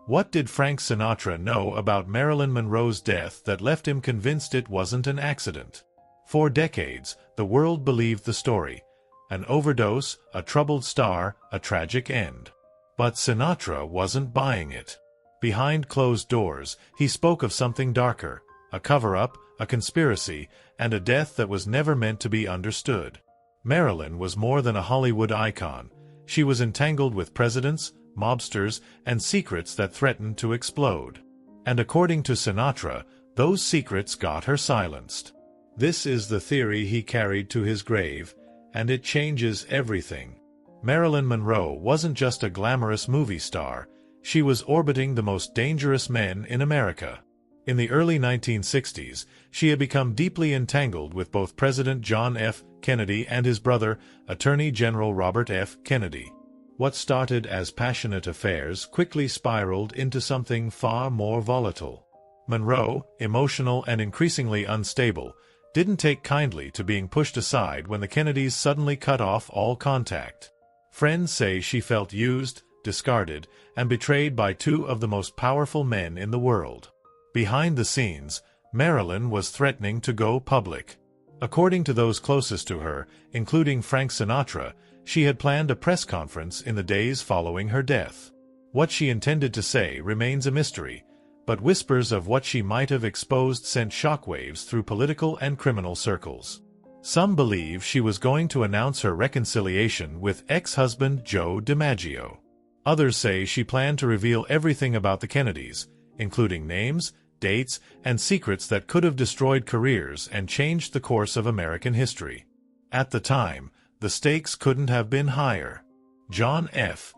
What did Frank Sinatra know about Marilyn Monroe's death that left him convinced it wasn't an accident? For decades, the world believed the story. An overdose, a troubled star, a tragic end. But Sinatra wasn't buying it. Behind closed doors, he spoke of something darker, a cover-up, a conspiracy, and a death that was never meant to be understood. Marilyn was more than a Hollywood icon. She was entangled with presidents, mobsters, and secrets that threatened to explode. And according to Sinatra, those secrets got her silenced. This is the theory he carried to his grave, and it changes everything. Marilyn Monroe wasn't just a glamorous movie star, she was orbiting the most dangerous men in America. In the early 1960s, she had become deeply entangled with both President John F. Kennedy and his brother, Attorney General Robert F. Kennedy. What started as passionate affairs quickly spiraled into something far more volatile. Monroe, emotional and increasingly unstable, didn't take kindly to being pushed aside when the Kennedys suddenly cut off all contact. Friends say she felt used, discarded, and betrayed by two of the most powerful men in the world. Behind the scenes, Marilyn was threatening to go public. According to those closest to her, including Frank Sinatra, she had planned a press conference in the days following her death. What she intended to say remains a mystery, but whispers of what she might have exposed sent shockwaves through political and criminal circles. Some believe she was going to announce her reconciliation with ex-husband Joe DiMaggio. Others say she planned to reveal everything about the Kennedys, including names, dates, and secrets that could have destroyed careers and changed the course of American history. At the time, the stakes couldn't have been higher. John F.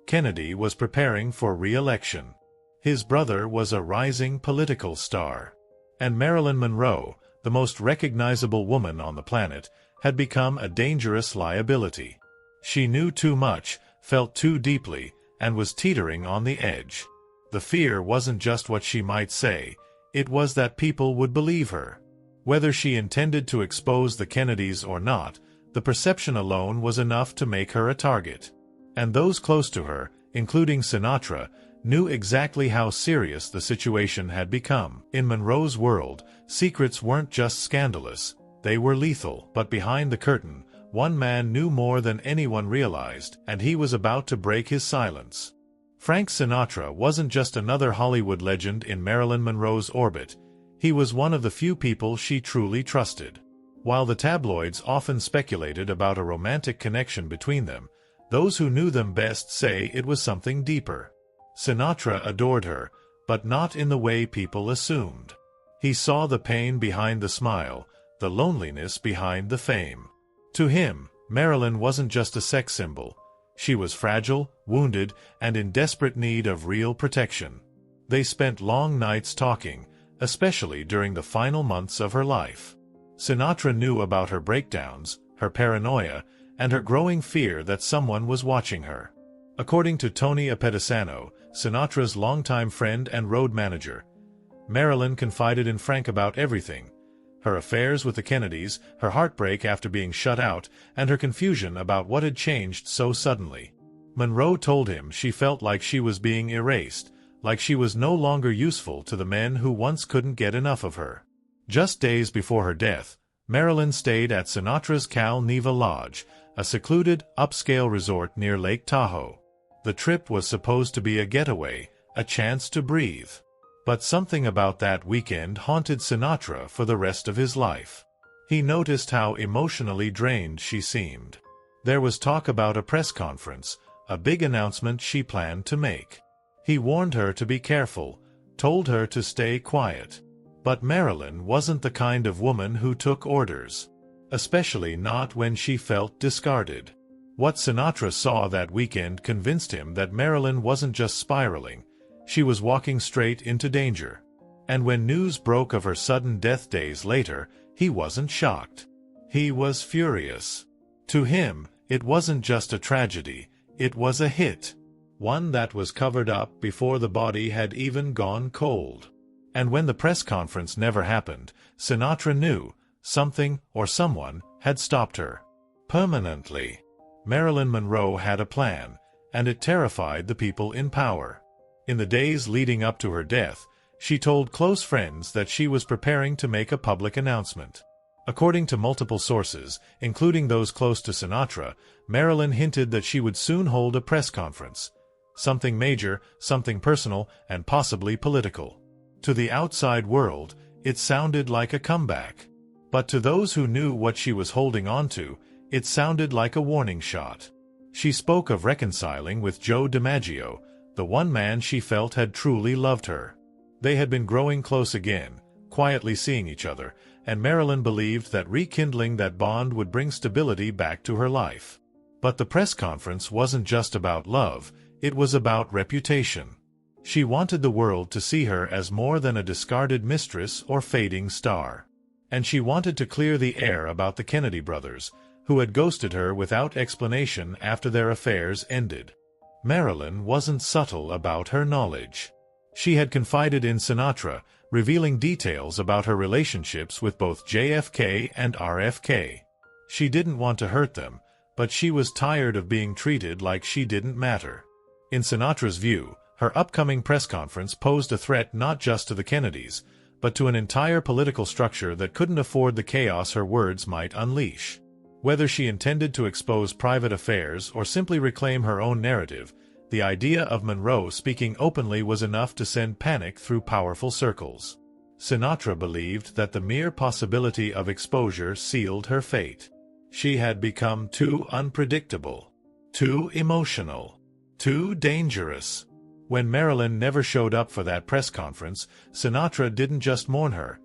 Kennedy was preparing for re-election. His brother was a rising political star. And Marilyn Monroe, the most recognizable woman on the planet, had become a dangerous liability. She knew too much, felt too deeply, and was teetering on the edge. The fear wasn't just what she might say, it was that people would believe her. Whether she intended to expose the Kennedys or not, the perception alone was enough to make her a target. And those close to her, including Sinatra, knew exactly how serious the situation had become. In Monroe's world, secrets weren't just scandalous, they were lethal. But behind the curtain, one man knew more than anyone realized, and he was about to break his silence. Frank Sinatra wasn't just another Hollywood legend in Marilyn Monroe's orbit, he was one of the few people she truly trusted. While the tabloids often speculated about a romantic connection between them, those who knew them best say it was something deeper. Sinatra adored her, but not in the way people assumed. He saw the pain behind the smile, the loneliness behind the fame. To him, Marilyn wasn't just a sex symbol. She was fragile, wounded, and in desperate need of real protection. They spent long nights talking, especially during the final months of her life. Sinatra knew about her breakdowns, her paranoia, and her growing fear that someone was watching her. According to Tony Apedisano, Sinatra's longtime friend and road manager, Marilyn confided in Frank about everything: her affairs with the Kennedys, her heartbreak after being shut out, and her confusion about what had changed so suddenly. Monroe told him she felt like she was being erased, like she was no longer useful to the men who once couldn't get enough of her. Just days before her death, Marilyn stayed at Sinatra's Cal Neva Lodge, a secluded, upscale resort near Lake Tahoe. The trip was supposed to be a getaway, a chance to breathe. But something about that weekend haunted Sinatra for the rest of his life. He noticed how emotionally drained she seemed. There was talk about a press conference, a big announcement she planned to make. He warned her to be careful, told her to stay quiet. But Marilyn wasn't the kind of woman who took orders. Especially not when she felt discarded. What Sinatra saw that weekend convinced him that Marilyn wasn't just spiraling, she was walking straight into danger. And when news broke of her sudden death days later, he wasn't shocked. He was furious. To him, it wasn't just a tragedy, it was a hit. One that was covered up before the body had even gone cold. And when the press conference never happened, Sinatra knew something or someone had stopped her. Permanently. Marilyn Monroe had a plan, and it terrified the people in power. In the days leading up to her death, she told close friends that she was preparing to make a public announcement. According to multiple sources, including those close to Sinatra, Marilyn hinted that she would soon hold a press conference. Something major, something personal, and possibly political. To the outside world, it sounded like a comeback. But to those who knew what she was holding on to, it sounded like a warning shot. She spoke of reconciling with Joe DiMaggio, the one man she felt had truly loved her. They had been growing close again, quietly seeing each other, and Marilyn believed that rekindling that bond would bring stability back to her life. But the press conference wasn't just about love, it was about reputation. She wanted the world to see her as more than a discarded mistress or fading star. And she wanted to clear the air about the Kennedy brothers, who had ghosted her without explanation after their affairs ended. Marilyn wasn't subtle about her knowledge. She had confided in Sinatra, revealing details about her relationships with both JFK and RFK. She didn't want to hurt them, but she was tired of being treated like she didn't matter. In Sinatra's view, her upcoming press conference posed a threat not just to the Kennedys, but to an entire political structure that couldn't afford the chaos her words might unleash. Whether she intended to expose private affairs or simply reclaim her own narrative, the idea of Monroe speaking openly was enough to send panic through powerful circles. Sinatra believed that the mere possibility of exposure sealed her fate. She had become too unpredictable, too emotional, too dangerous. When Marilyn never showed up for that press conference, Sinatra didn't just mourn her.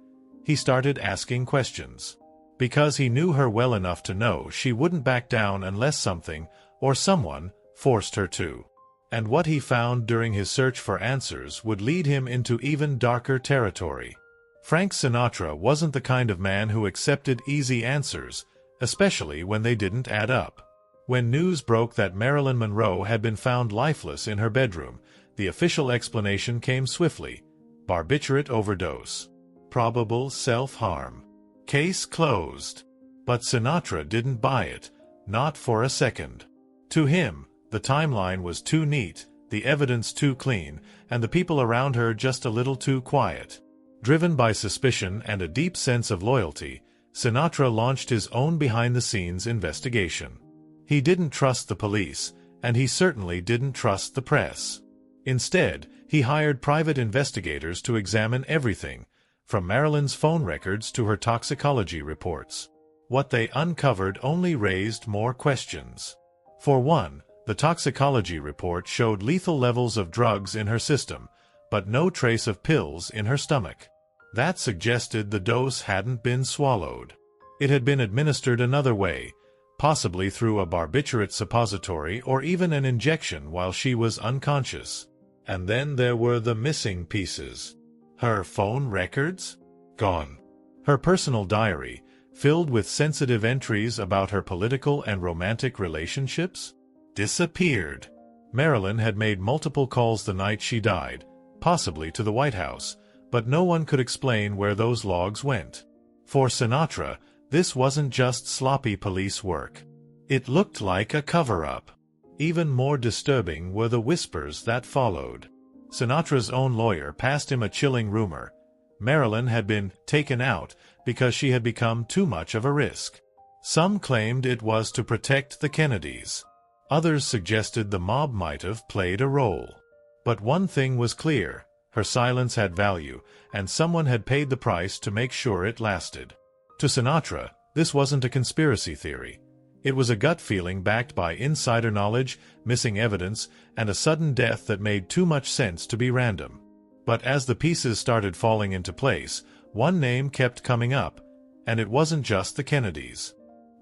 He started asking questions. Because he knew her well enough to know she wouldn't back down unless something, or someone, forced her to. And what he found during his search for answers would lead him into even darker territory. Frank Sinatra wasn't the kind of man who accepted easy answers, especially when they didn't add up. When news broke that Marilyn Monroe had been found lifeless in her bedroom, the official explanation came swiftly: barbiturate overdose. Probable self-harm. Case closed. But Sinatra didn't buy it, not for a second. To him, the timeline was too neat, the evidence too clean, and the people around her just a little too quiet. Driven by suspicion and a deep sense of loyalty, Sinatra launched his own behind-the-scenes investigation. He didn't trust the police, and he certainly didn't trust the press. Instead, he hired private investigators to examine everything, from Marilyn's phone records to her toxicology reports. What they uncovered only raised more questions. For one, the toxicology report showed lethal levels of drugs in her system, but no trace of pills in her stomach. That suggested the dose hadn't been swallowed. It had been administered another way, possibly through a barbiturate suppository or even an injection while she was unconscious. And then there were the missing pieces. Her phone records? Gone. Her personal diary, filled with sensitive entries about her political and romantic relationships? Disappeared. Marilyn had made multiple calls the night she died, possibly to the White House, but no one could explain where those logs went. For Sinatra, this wasn't just sloppy police work. It looked like a cover-up. Even more disturbing were the whispers that followed. Sinatra's own lawyer passed him a chilling rumor. Marilyn had been taken out because she had become too much of a risk. Some claimed it was to protect the Kennedys. Others suggested the mob might have played a role. But one thing was clear: her silence had value, and someone had paid the price to make sure it lasted. To Sinatra, this wasn't a conspiracy theory. It was a gut feeling backed by insider knowledge, missing evidence, and a sudden death that made too much sense to be random. But as the pieces started falling into place, one name kept coming up, and it wasn't just the Kennedys.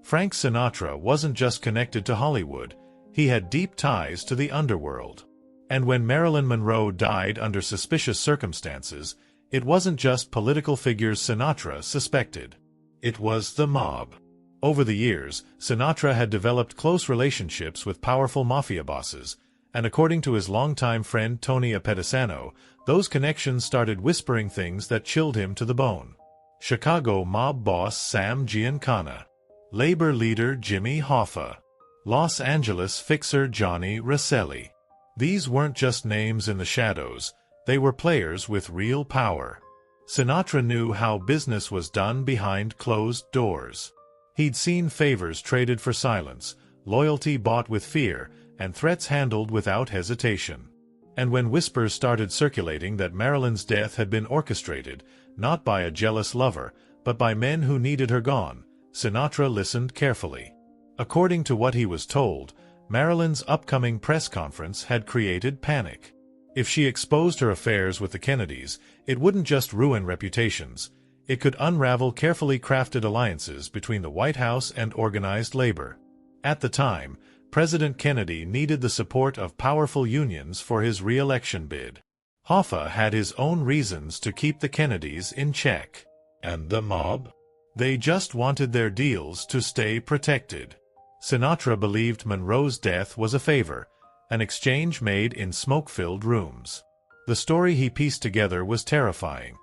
Frank Sinatra wasn't just connected to Hollywood, he had deep ties to the underworld. And when Marilyn Monroe died under suspicious circumstances, it wasn't just political figures Sinatra suspected. It was the mob. Over the years, Sinatra had developed close relationships with powerful mafia bosses, and according to his longtime friend Tony Apedisano, those connections started whispering things that chilled him to the bone. Chicago mob boss Sam Giancana, labor leader Jimmy Hoffa, Los Angeles fixer Johnny Rosselli. These weren't just names in the shadows, they were players with real power. Sinatra knew how business was done behind closed doors. He'd seen favors traded for silence, loyalty bought with fear, and threats handled without hesitation. And when whispers started circulating that Marilyn's death had been orchestrated, not by a jealous lover, but by men who needed her gone, Sinatra listened carefully. According to what he was told, Marilyn's upcoming press conference had created panic. If she exposed her affairs with the Kennedys, it wouldn't just ruin reputations, it could unravel carefully crafted alliances between the White House and organized labor. At the time, President Kennedy needed the support of powerful unions for his re-election bid. Hoffa had his own reasons to keep the Kennedys in check. And the mob? They just wanted their deals to stay protected. Sinatra believed Monroe's death was a favor, an exchange made in smoke-filled rooms. The story he pieced together was terrifying.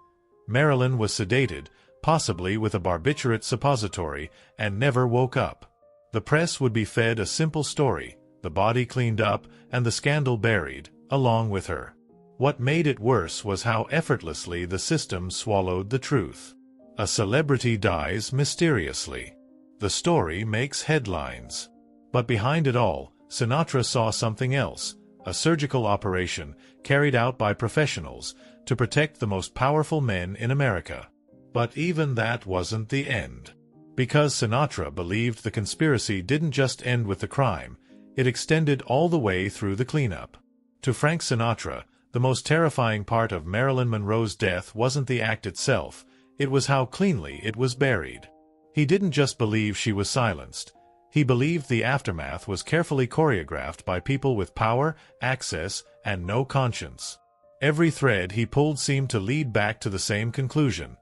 Marilyn was sedated, possibly with a barbiturate suppository, and never woke up. The press would be fed a simple story, the body cleaned up, and the scandal buried, along with her. What made it worse was how effortlessly the system swallowed the truth. A celebrity dies mysteriously. The story makes headlines. But behind it all, Sinatra saw something else, a surgical operation carried out by professionals to protect the most powerful men in America. But even that wasn't the end. Because Sinatra believed the conspiracy didn't just end with the crime, it extended all the way through the cleanup. To Frank Sinatra, the most terrifying part of Marilyn Monroe's death wasn't the act itself, it was how cleanly it was buried. He didn't just believe she was silenced. He believed the aftermath was carefully choreographed by people with power, access, and no conscience. Every thread he pulled seemed to lead back to the same conclusion.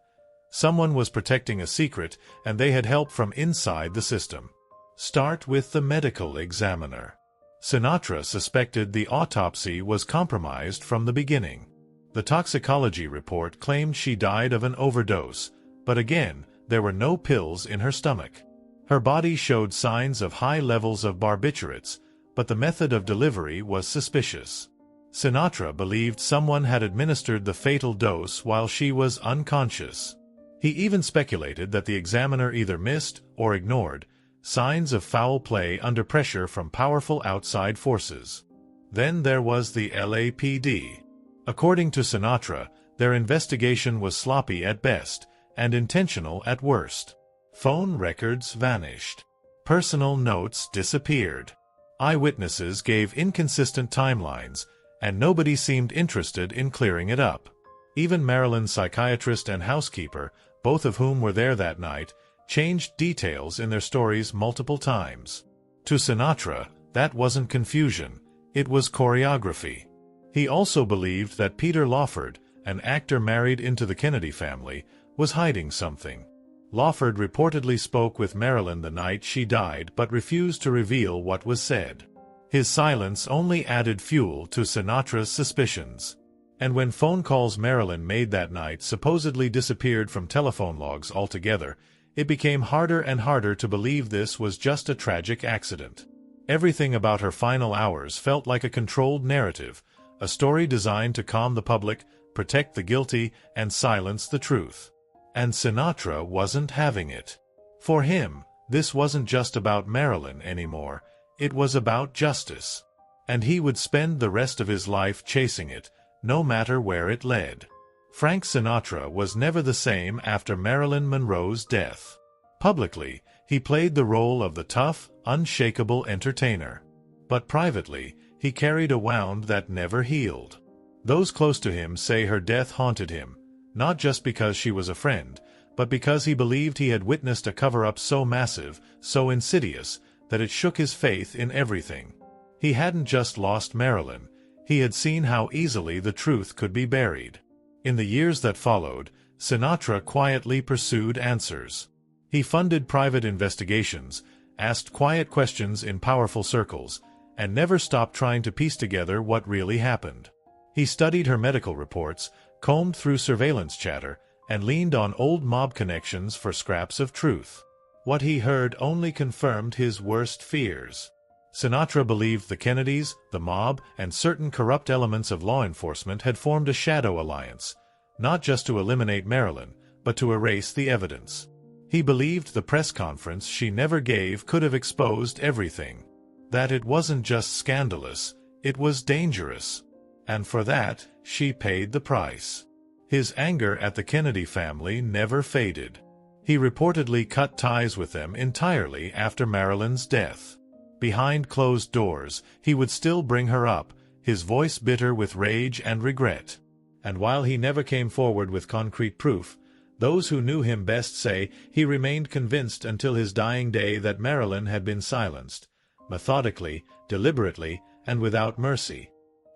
Someone was protecting a secret, and they had help from inside the system. Start with the medical examiner. Sinatra suspected the autopsy was compromised from the beginning. The toxicology report claimed she died of an overdose, but again, there were no pills in her stomach. Her body showed signs of high levels of barbiturates, but the method of delivery was suspicious. Sinatra believed someone had administered the fatal dose while she was unconscious. He even speculated that the examiner either missed or ignored signs of foul play under pressure from powerful outside forces. Then there was the LAPD. According to Sinatra, their investigation was sloppy at best and intentional at worst. Phone records vanished. Personal notes disappeared. Eyewitnesses gave inconsistent timelines, and nobody seemed interested in clearing it up. Even Marilyn's psychiatrist and housekeeper, both of whom were there that night, changed details in their stories multiple times. To Sinatra, that wasn't confusion, it was choreography. He also believed that Peter Lawford, an actor married into the Kennedy family, was hiding something. Lawford reportedly spoke with Marilyn the night she died but refused to reveal what was said. His silence only added fuel to Sinatra's suspicions. And when phone calls Marilyn made that night supposedly disappeared from telephone logs altogether, it became harder and harder to believe this was just a tragic accident. Everything about her final hours felt like a controlled narrative, a story designed to calm the public, protect the guilty, and silence the truth. And Sinatra wasn't having it. For him, this wasn't just about Marilyn anymore, it was about justice. And he would spend the rest of his life chasing it, no matter where it led. Frank Sinatra was never the same after Marilyn Monroe's death. Publicly, he played the role of the tough, unshakable entertainer. But privately, he carried a wound that never healed. Those close to him say her death haunted him, not just because she was a friend, but because he believed he had witnessed a cover-up so massive, so insidious, that it shook his faith in everything. He hadn't just lost Marilyn, he had seen how easily the truth could be buried. In the years that followed, Sinatra quietly pursued answers. He funded private investigations, asked quiet questions in powerful circles, and never stopped trying to piece together what really happened. He studied her medical reports, combed through surveillance chatter, and leaned on old mob connections for scraps of truth. What he heard only confirmed his worst fears. Sinatra believed the Kennedys, the mob, and certain corrupt elements of law enforcement had formed a shadow alliance, not just to eliminate Marilyn, but to erase the evidence. He believed the press conference she never gave could have exposed everything. That it wasn't just scandalous, it was dangerous. And for that, she paid the price. His anger at the Kennedy family never faded. He reportedly cut ties with them entirely after Marilyn's death. Behind closed doors, he would still bring her up, his voice bitter with rage and regret. And while he never came forward with concrete proof, those who knew him best say he remained convinced until his dying day that Marilyn had been silenced, methodically, deliberately, and without mercy.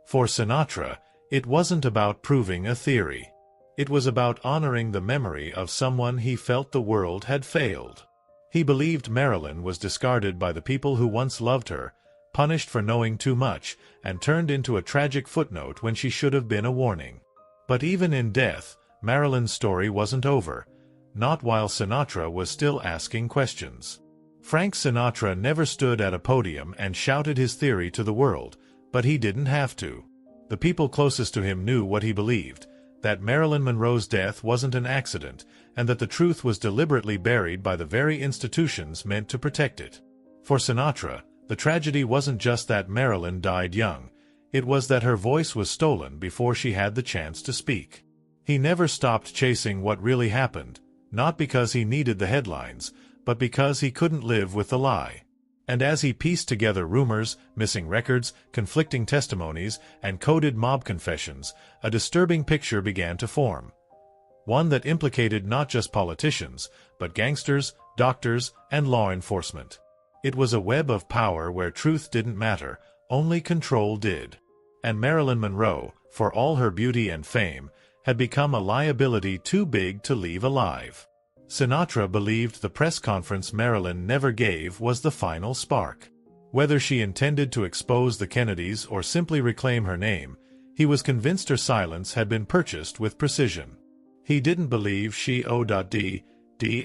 For Sinatra, it wasn't about proving a theory. It was about honoring the memory of someone he felt the world had failed. He believed Marilyn was discarded by the people who once loved her, punished for knowing too much, and turned into a tragic footnote when she should have been a warning. But even in death, Marilyn's story wasn't over, not while Sinatra was still asking questions. Frank Sinatra never stood at a podium and shouted his theory to the world, but he didn't have to. The people closest to him knew what he believed, that Marilyn Monroe's death wasn't an accident, and that the truth was deliberately buried by the very institutions meant to protect it. For Sinatra, the tragedy wasn't just that Marilyn died young, it was that her voice was stolen before she had the chance to speak. He never stopped chasing what really happened, not because he needed the headlines, but because he couldn't live with the lie. And as he pieced together rumors, missing records, conflicting testimonies, and coded mob confessions, a disturbing picture began to form. One that implicated not just politicians, but gangsters, doctors, and law enforcement. It was a web of power where truth didn't matter, only control did. And Marilyn Monroe, for all her beauty and fame, had become a liability too big to leave alive. Sinatra believed the press conference Marilyn never gave was the final spark. Whether she intended to expose the Kennedys or simply reclaim her name, he was convinced her silence had been purchased with precision. He didn't believe she OD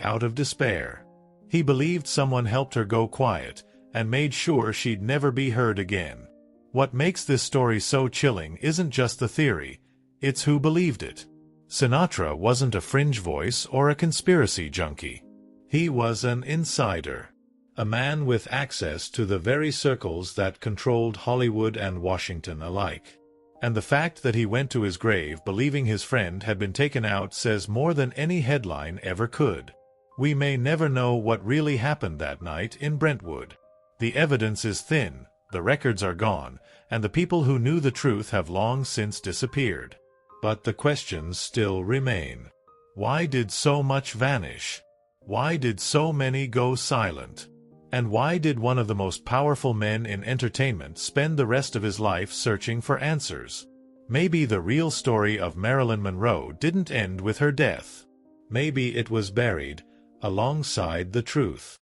out of despair. He believed someone helped her go quiet and made sure she'd never be heard again. What makes this story so chilling isn't just the theory, it's who believed it. Sinatra wasn't a fringe voice or a conspiracy junkie. He was an insider. A man with access to the very circles that controlled Hollywood and Washington alike. And the fact that he went to his grave believing his friend had been taken out says more than any headline ever could. We may never know what really happened that night in Brentwood. The evidence is thin, the records are gone, and the people who knew the truth have long since disappeared. But the questions still remain. Why did so much vanish? Why did so many go silent? And why did one of the most powerful men in entertainment spend the rest of his life searching for answers? Maybe the real story of Marilyn Monroe didn't end with her death. Maybe it was buried alongside the truth.